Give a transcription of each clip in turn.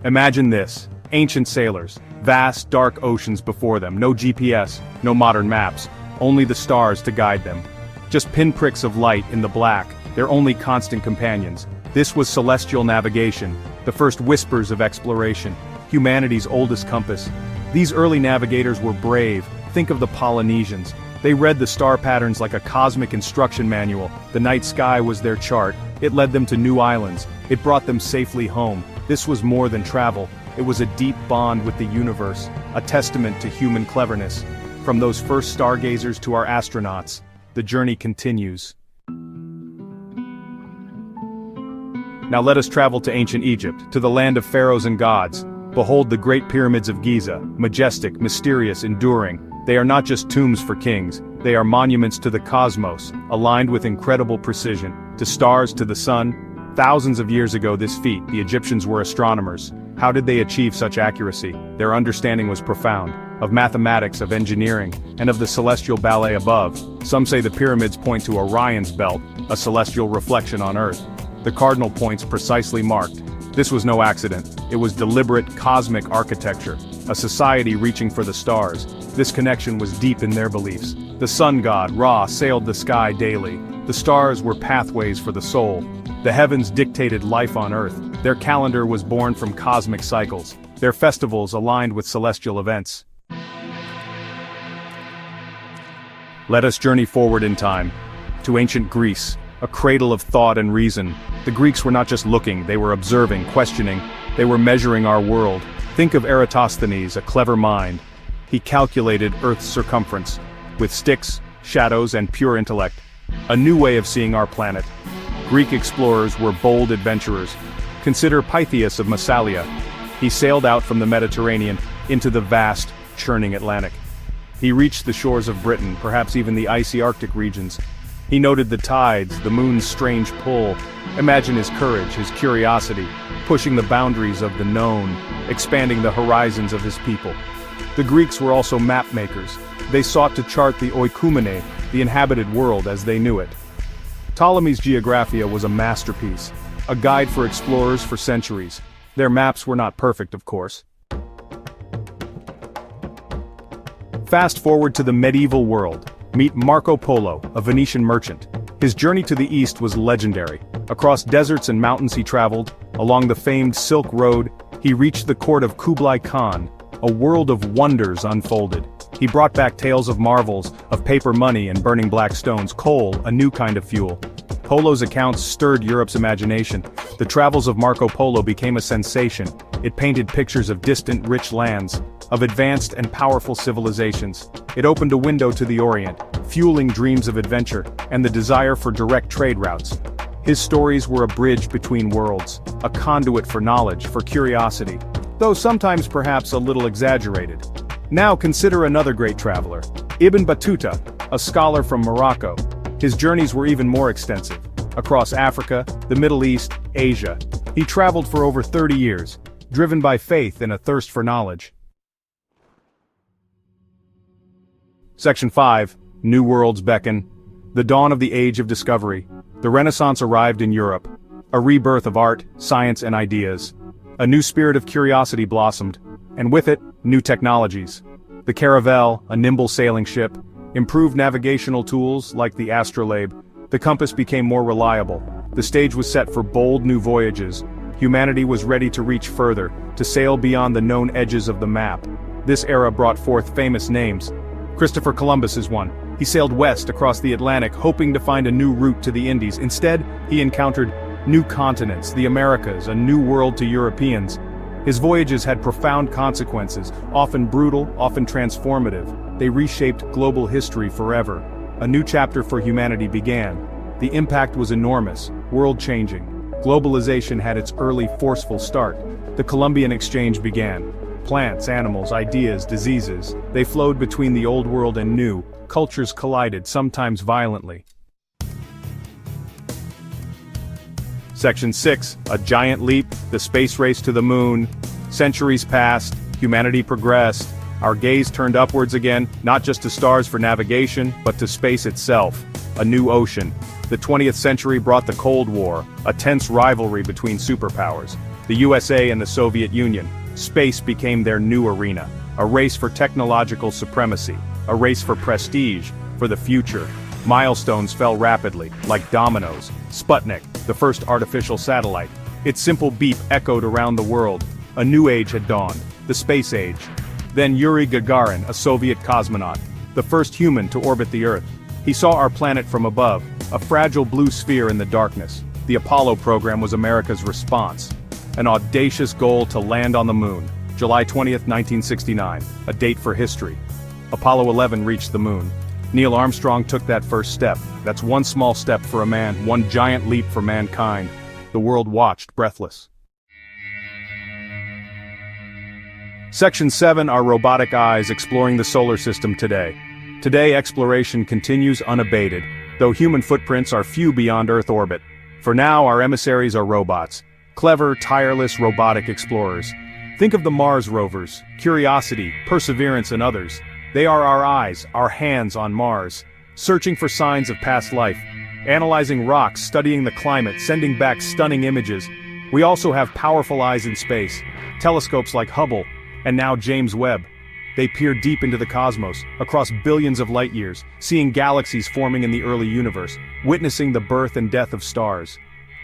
Imagine this: ancient sailors, vast dark oceans before them, no GPS, no modern maps, only the stars to guide them. Just pinpricks of light in the black, their only constant companions. This was celestial navigation, the first whispers of exploration, humanity's oldest compass. These early navigators were brave. Think of the Polynesians. They read the star patterns like a cosmic instruction manual. The night sky was their chart. It led them to new islands. It brought them safely home. This was more than travel. It was a deep bond with the universe, a testament to human cleverness. From those first stargazers to our astronauts, the journey continues. Now let us travel to ancient Egypt, to the land of pharaohs and gods. Behold the great pyramids of Giza, majestic, mysterious, enduring. They are not just tombs for kings, they are monuments to the cosmos, aligned with incredible precision, to stars, to the sun. Thousands of years ago this feat, the Egyptians were astronomers. How did they achieve such accuracy? Their understanding was profound, of mathematics, of engineering, and of the celestial ballet above. Some say the pyramids point to Orion's belt, a celestial reflection on Earth. The cardinal points precisely marked. This was no accident. It was deliberate cosmic architecture, a society reaching for the stars. This connection was deep in their beliefs. The sun god, Ra, sailed the sky daily. The stars were pathways for the soul. The heavens dictated life on Earth. Their calendar was born from cosmic cycles. Their festivals aligned with celestial events. Let us journey forward in time, to ancient Greece, a cradle of thought and reason. The Greeks were not just looking, they were observing, questioning. They were measuring our world. Think of Eratosthenes, a clever mind. He calculated Earth's circumference, with sticks, shadows, and pure intellect. A new way of seeing our planet. Greek explorers were bold adventurers. Consider Pytheas of Massalia. He sailed out from the Mediterranean into the vast, churning Atlantic. He reached the shores of Britain, perhaps even the icy Arctic regions. He noted the tides, the moon's strange pull. Imagine his courage, his curiosity, pushing the boundaries of the known, expanding the horizons of his people. The Greeks were also map makers. They sought to chart the oikoumene, the inhabited world as they knew it. Ptolemy's Geographia was a masterpiece, a guide for explorers for centuries. Their maps were not perfect, of course. Fast forward to the medieval world. Meet Marco Polo, a Venetian merchant. His journey to the east was legendary. Across deserts and mountains he traveled. Along the famed Silk Road, he reached the court of Kublai Khan. A world of wonders unfolded. He brought back tales of marvels, of paper money and burning black stones, coal, a new kind of fuel. Polo's accounts stirred Europe's imagination. The travels of Marco Polo became a sensation. It painted pictures of distant, rich lands, of advanced and powerful civilizations. It opened a window to the Orient, fueling dreams of adventure, and the desire for direct trade routes. His stories were a bridge between worlds, a conduit for knowledge, for curiosity, though sometimes perhaps a little exaggerated. Now consider another great traveler, Ibn Battuta, a scholar from Morocco. His journeys were even more extensive. Across Africa, the Middle East, Asia. He traveled for over 30 years, driven by faith and a thirst for knowledge. Section 5. New Worlds Beckon. The dawn of the Age of Discovery. The Renaissance arrived in Europe. A rebirth of art, science, and ideas. A new spirit of curiosity blossomed, and with it, new technologies. The caravel, a nimble sailing ship, improved navigational tools like the astrolabe. The compass became more reliable. The stage was set for bold new voyages. Humanity was ready to reach further, to sail beyond the known edges of the map. This era brought forth famous names. Christopher Columbus is one. He sailed west across the Atlantic, hoping to find a new route to the Indies. Instead, he encountered new continents, the Americas, a new world to Europeans. His voyages had profound consequences, often brutal, often transformative. They reshaped global history forever. A new chapter for humanity began. The impact was enormous, world-changing. Globalization had its early forceful start. The Columbian Exchange began. Plants, animals, ideas, diseases, they flowed between the old world and new. Cultures collided, sometimes violently. Section 6, a giant leap, the space race to the moon. Centuries passed, humanity progressed. Our gaze turned upwards again, not just to stars for navigation, but to space itself. A new ocean. The 20th century brought the Cold War, a tense rivalry between superpowers. The USA and the Soviet Union. Space became their new arena. A race for technological supremacy. A race for prestige, for the future. Milestones fell rapidly, like dominoes. Sputnik, the first artificial satellite. Its simple beep echoed around the world. A new age had dawned, the space age. Then Yuri Gagarin, a Soviet cosmonaut, the first human to orbit the Earth. He saw our planet from above, a fragile blue sphere in the darkness. The Apollo program was America's response. An audacious goal to land on the moon. July 20th, 1969, a date for history. Apollo 11 reached the moon. Neil Armstrong took that first step. That's one small step for a man, one giant leap for mankind. The world watched, breathless. Section 7, our robotic eyes exploring the solar system today. Today, exploration continues unabated, though human footprints are few beyond Earth orbit. For now, our emissaries are robots. Clever, tireless robotic explorers. Think of the Mars rovers, Curiosity, Perseverance and others. They are our eyes, our hands on Mars, searching for signs of past life, analyzing rocks, studying the climate, sending back stunning images. We also have powerful eyes in space, telescopes like Hubble, and now James Webb. They peer deep into the cosmos, across billions of light years, seeing galaxies forming in the early universe, witnessing the birth and death of stars.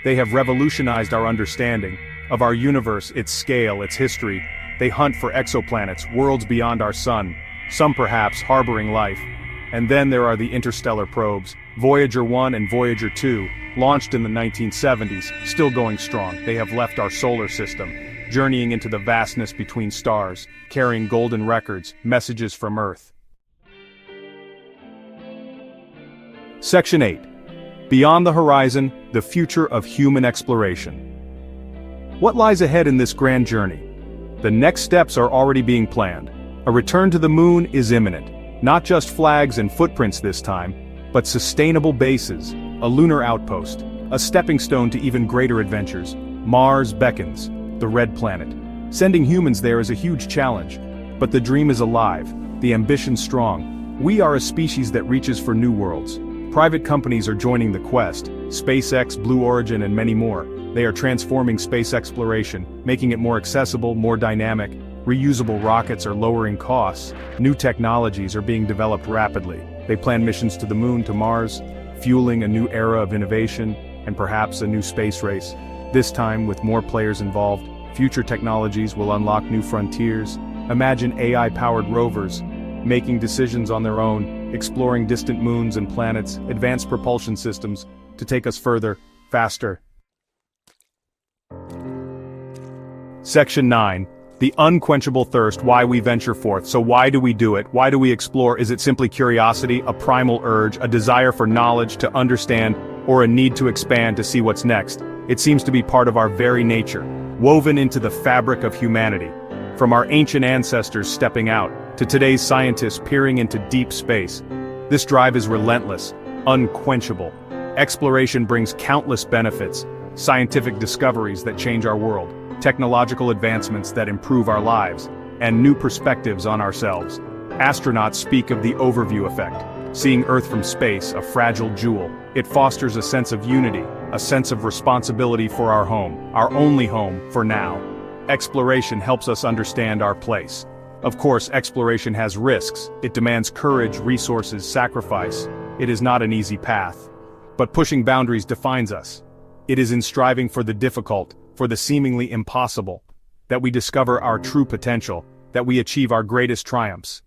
They have revolutionized our understanding of our universe, its scale, its history. They hunt for exoplanets, worlds beyond our sun, some perhaps harboring life. And then there are the interstellar probes, Voyager 1 and Voyager 2, launched in the 1970s, still going strong. They have left our solar system, journeying into the vastness between stars, carrying golden records, messages from Earth. Section 8. Beyond the horizon, the future of human exploration. What lies ahead in this grand journey? The next steps are already being planned. A return to the moon is imminent. Not just flags and footprints this time, but sustainable bases, a lunar outpost, a stepping stone to even greater adventures. Mars beckons, the red planet. Sending humans there is a huge challenge, but the dream is alive, the ambition strong. We are a species that reaches for new worlds. Private companies are joining the quest, SpaceX, Blue Origin and many more. They are transforming space exploration, making it more accessible, more dynamic. Reusable rockets are lowering costs. New technologies are being developed rapidly. They plan missions to the moon, to Mars, fueling a new era of innovation, and perhaps a new space race. This time, with more players involved, future technologies will unlock new frontiers. Imagine AI-powered rovers, making decisions on their own, exploring distant moons and planets, advanced propulsion systems, to take us further, faster. Section 9. The unquenchable thirst, why we venture forth. So why do we do it? Why do we explore? Is it simply curiosity, a primal urge, a desire for knowledge to understand, or a need to expand to see what's next? It seems to be part of our very nature, woven into the fabric of humanity. From our ancient ancestors stepping out, to today's scientists peering into deep space. This drive is relentless, unquenchable. Exploration brings countless benefits, scientific discoveries that change our world, technological advancements that improve our lives, and new perspectives on ourselves. Astronauts speak of the overview effect, seeing Earth from space, a fragile jewel. It fosters a sense of unity, a sense of responsibility for our home, our only home for now. Exploration helps us understand our place. Of course, exploration has risks. It demands courage, resources, sacrifice. It is not an easy path. But pushing boundaries defines us. It is in striving for the difficult, for the seemingly impossible, that we discover our true potential, that we achieve our greatest triumphs.